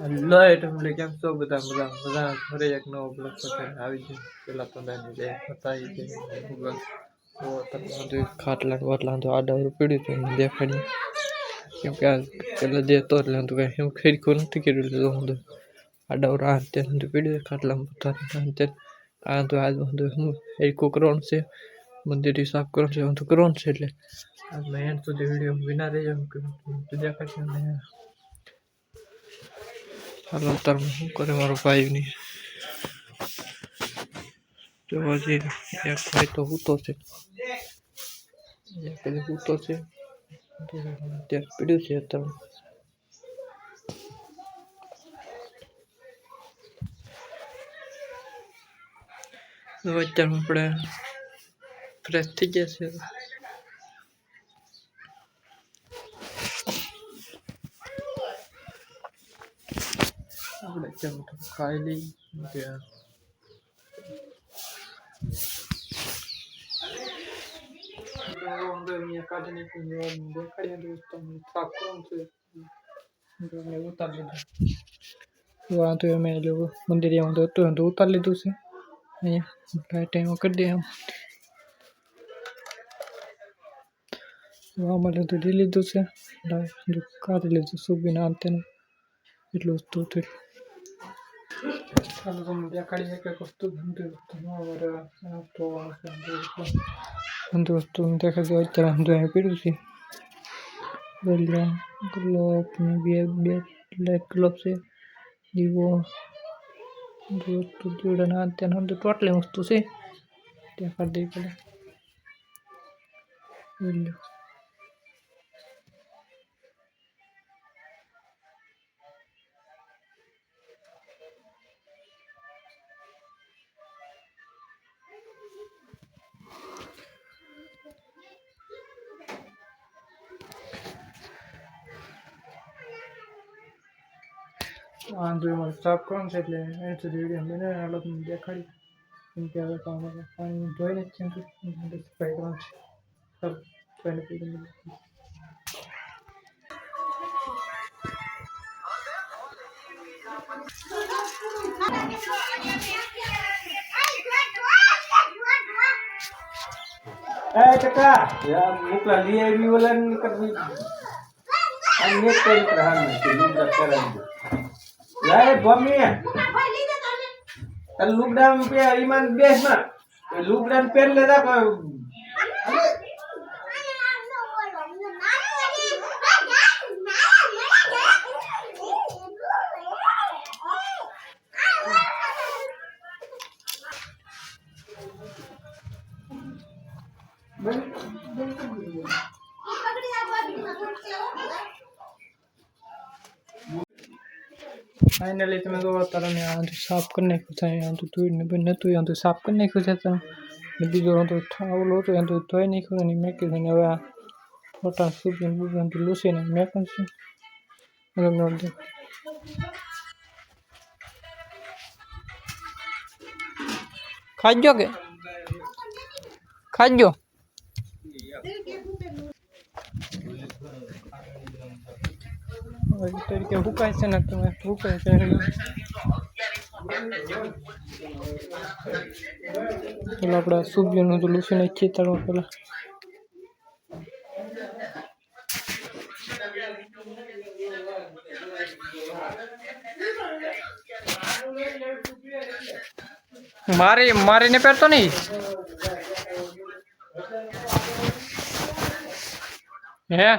Hello એટલે કેમ છો બધા ઘરે એક નવો બ્લોગ સાથે આવી ગયો. પેલા તો જે હતા એ તો ખાટલા વાટલા તો આડા પીડ્યું હતું દેખાડી કેમ કે પેલા જે હતો એટલે તો કઈ એવું ખેડકો નથી કર્યું એટલે હું તો આડા અત્યારે પીડ્યું ખાટલામાં આ તો આજ હું એકો કરવાનું છે, મંદિર સાફ કરવાનું છે, હું તો કરવાનું છે એટલે મેં એન્ડ સુધી વિડીયો વિના રહેજો દેખાડશે. હાલો અત્યારે શું કરે મારો ભાઈ ની તો હજી એક ભાઈ તો હૂતો છે, હૂતો છે ત્યાં પીડ્યું છે અત્યારે. અત્યારે આપણે ફ્રેશ થઈ ગયા છે. આપણે અત્યારે ખાઈ લઈ ત્યાં કાઢી નાખી દેખાડીએ દોસ્તો સાફ કરવાનું છે. ઉતારી લીધું તો અમે મંદિરે હતું તો ઉતારી લીધું છે. અહીંયા ટાઈમ કરી દે આમાં લીધું લઈ લીધું છે, કાઢી લીધું સુબીને અંતે એટલું વસ્તુ હતું. ચાલો તમને દેખાડીએ કે વસ્તુ વસ્તુ દેખાડી અત્યારે પીડ્યું છે. ગ્લોબ બે લાઈટ ગ્લોબ છે, દીવો જોડાના અત્યારે ટોટલી વસ્તુ છે ત્યાં કરી દઈ પડે. આંધળીમાં સાફ કરવાનું છે એટલે એ સુધી વિડીયો બને આલો તમને દેખાડી કેમ કે હવે તો અમારે પાણી ધોઈને જ છે સફાઈ કરવાનું છે. ચાલો ધોઈને टका मुकला लिए भी वाला निकल अन्य कई तरह में लुक करेंगे लाए बमी लुक डाउन पे ईमान बेस में लुक डाउन पेन लेदा फाइनली તમે જો અત્યારે આ સાફ કરી નાખ્યું છે. અહીંયા તો ધોઈને બંધ નહોતું અહીંયા તો સાફ કરી નાખ્યું છે તમે બીજો તો ઓલો હતો ત્યાં તો ધોઈ નાખ્યું અને મેં કીધું ને હવે આ ફોટા સુધીને બુધીને તો લૂસીને મેં પણ છે ખાજો કે ખાજો તરીકે હુકાય છે ને તમે હુકાય છે પેલા આપણે સૂર્યનું તો લૂસી નાખીએ તારમાં પેલા મારીને પહેરતો નહીં હે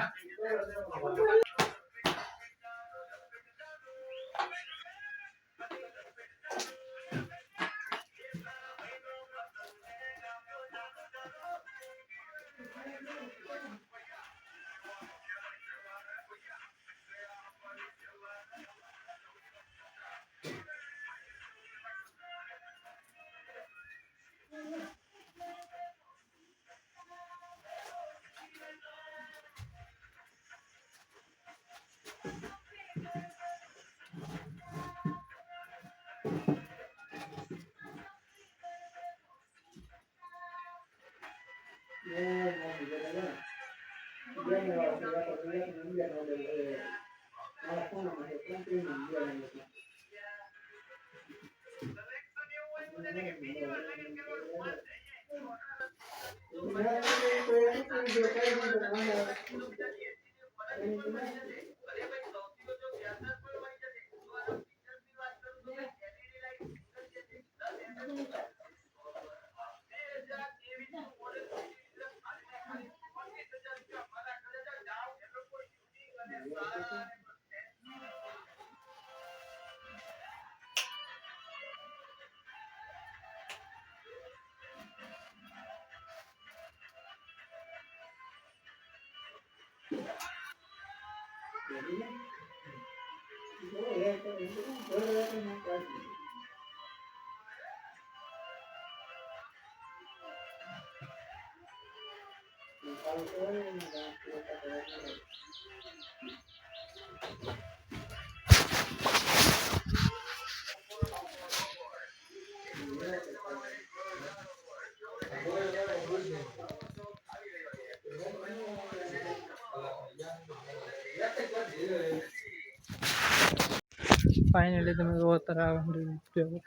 फाइनली તમે જો અત્યારે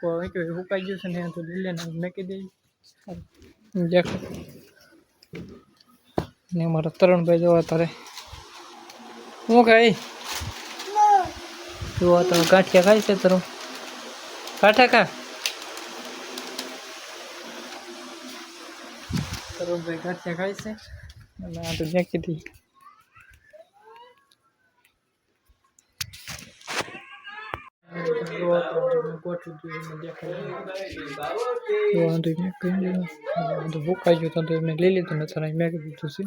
કોઈ કે હુકાઈ ગયું છે ને તો લીલે ને મેકી દઈ દેખો ને મારા તરુણભાઈ જો અત્યારે હું ખાઈ જો તો ગાંઠિયા ખાય છે તરુણ કાઠા ખા તરુણભાઈ ગાંઠિયા ખાય છે અને આ તો મેકી દી ભૂકાઈ ગયું તો એમને લઈ લીધું ને મેં કીધું છે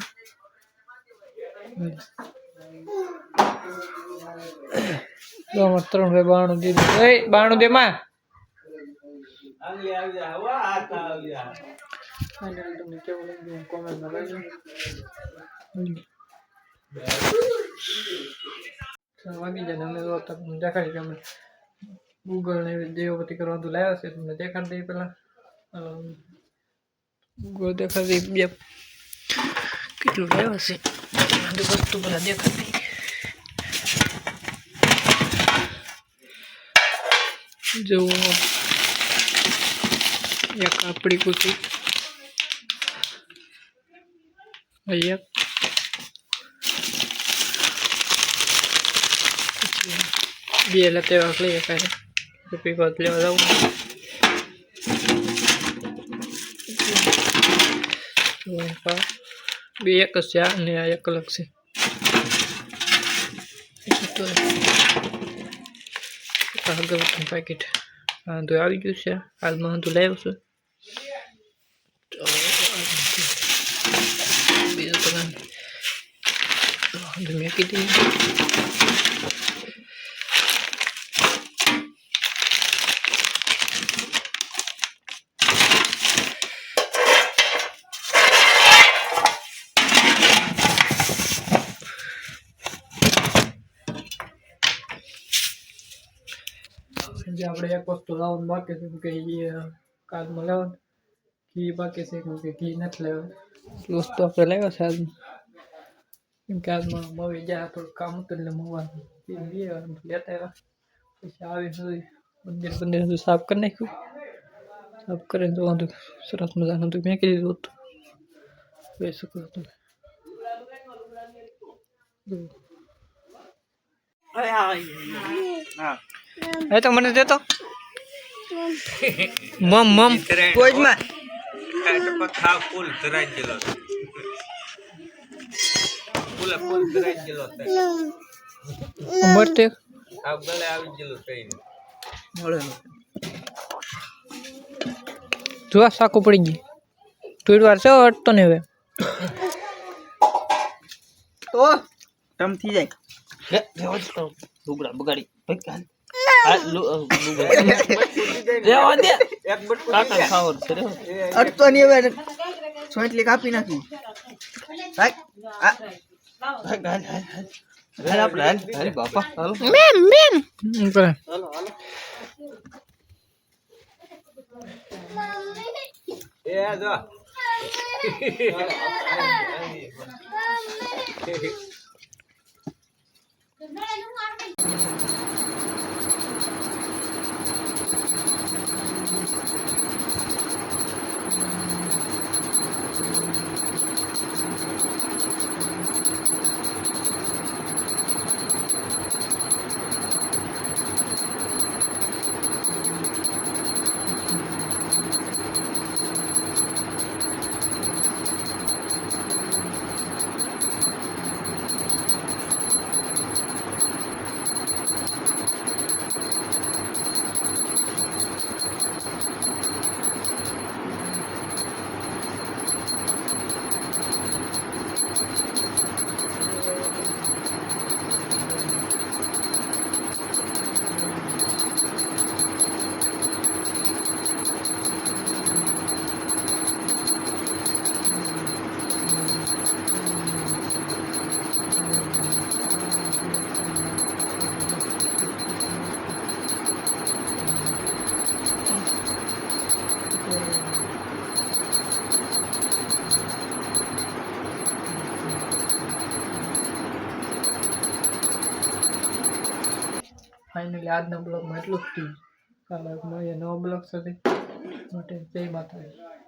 ત્રણ ભાઈ બાણું દીધું બાણું દે માં તમને કેવું લાગ્યું કોમેન્ટમાં લખજો વાગી જાય અમે તમને દેખાડી કે અમે ગૂગલ ને દેવપતિ કરવાનું લાવ્યા છે તમને દેખાડી દઈએ પેલા ગૂગલ દેખાડી દઈએ કેટલું લાવ્યા છે બધી વસ્તુ પેલા દેખાડી દઈએ જો એક આપણી કુતી એક બે લેતે વાકલી કરે રૂપી કોત લેવા જાઉં બે એક જ છે અને આ એક અલગ છે અગરબત્તીનું પેકેટ તો આવી ગયું છે હાલમાં તો લાવ્યો છું બીજું તો મેકી દઈએ આપણે એક વસ્તુ લાવવાનું બાકી છે કે એ કાલમાં લાવવાનું ઘી બાકી છે કેમ કે ઘી નથી લેવાનું વસ્તુ આપણે લાવ્યા છે આજમાં કેમ કે આજમાં મવી જ્યાં થોડું કામ હતું એટલે મવાનું લેતા આવ્યા પછી આવી મંદિર સાફ કરી નાખ્યું સાફ કરીને જોવાનું સરસ મજાનું હતું મેં કીધું હતું જોઈ શકો તમે તો મને દેતો મમ કોઈ જ માં ખા ફૂલ ધરાઈ ગયેલો ફૂલ ધરાઈ ગયેલો મરતે આ ગળે આવી ગયેલો કઈ મળે જો સાકું પડી ગઈ થોડી વાર છે અટતો ને હવે તો ટમ થઈ જાય લુગડા બગાડી અટતો નહીં હવે સોંટલી કાપી નાખી આપણે બાપા હાલો એ જો ફાઇનલી આજના બ્લોગમાં એટલું જ થયું. કાલે મળીએ નવા બ્લોગ સાથે માટે જય માતાજી.